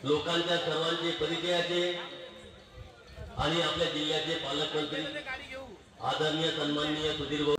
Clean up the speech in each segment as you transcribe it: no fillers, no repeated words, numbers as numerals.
लोकांच्या सर्वांचे परिचयाचे आणि आपल्या जिल्ह्याचे पालकमंत्री आदरणीय सन्माननीय सुधीर भाऊ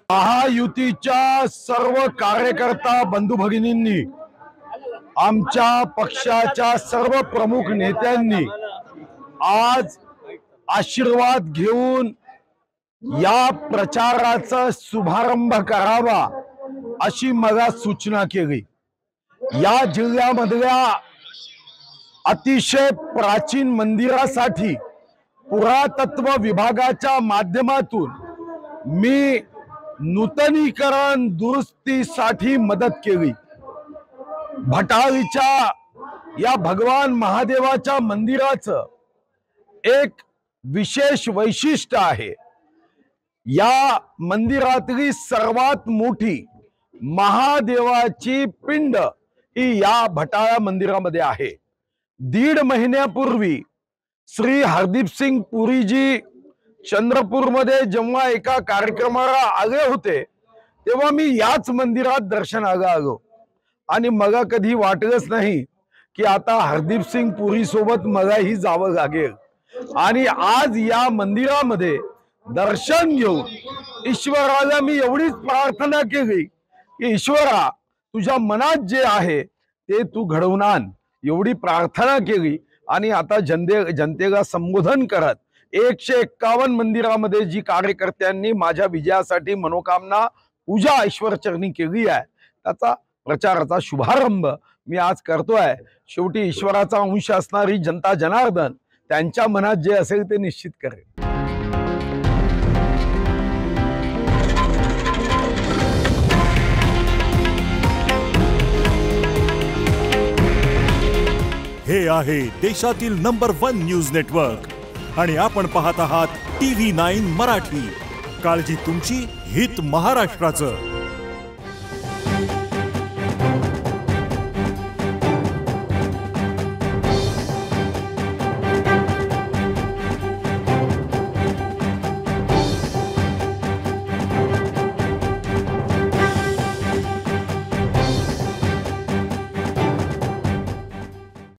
महायुतीच्या सर्व कार्यकर्ता बंधू भगिनींनी आमच्या पक्षाच्या सर्व प्रमुख नेत्यांनी आज आशीर्वाद घेऊन या प्रचाराचा शुभारंभ करावा अशी मला सूचना केली। या जिल्ह्यामधल्या अतिशय प्राचीन मंदिरासाठी पुरातत्व विभागाच्या माध्यमातून मी नूतनीकरण दुरुस्तीसाठी मदत केली। भटाळीच्या या भगवान महादेवाच्या मंदिराचं एक विशेष वैशिष्ट्य आहे। या मंदिरातली सर्वात मोठी महादेवाची पिंड ही या भटाळा मंदिरामध्ये आहे। 1.5 महिन्यापूर्वी श्री हरदीप सिंग पुरी जी चंद्रपूर मध्ये जेव्हा एका कार्यक्रमाला आले होते तेव्हा मी याच मंदिरात दर्शनाला आलो आणि मला कधी वाटलंच नाही की आता हरदीप सिंग पुरी सोबत मलाही जावं लागेल। आणि आज या मंदिरामध्ये दर्शन घेऊन ईश्वराला मी एवढीच प्रार्थना केली की ईश्वरा तुझ्या मनात जे आहे ते तू घडवून आण, एवढी प्रार्थना केली। आणि आता जनतेला संबोधन करत 151 मंदिरामध्ये जी कार्यकर्त्यांनी माझ्या विजयासाठी मनोकामना पूजा ईश्वरचरणी केली आहे त्याचा प्रचाराचा शुभारंभ मी आज करतोय। शेवटी ईश्वराचा अंश असणारी जनता जनार्दन त्यांच्या मनात जे असेल ते निश्चित करेल। हे आहे देशातील नंबर 1 न्यूज नेटवर्क आणि आपण पाहत आहात TV9 मराठी। काळजी तुमची, हित महाराष्ट्राचं।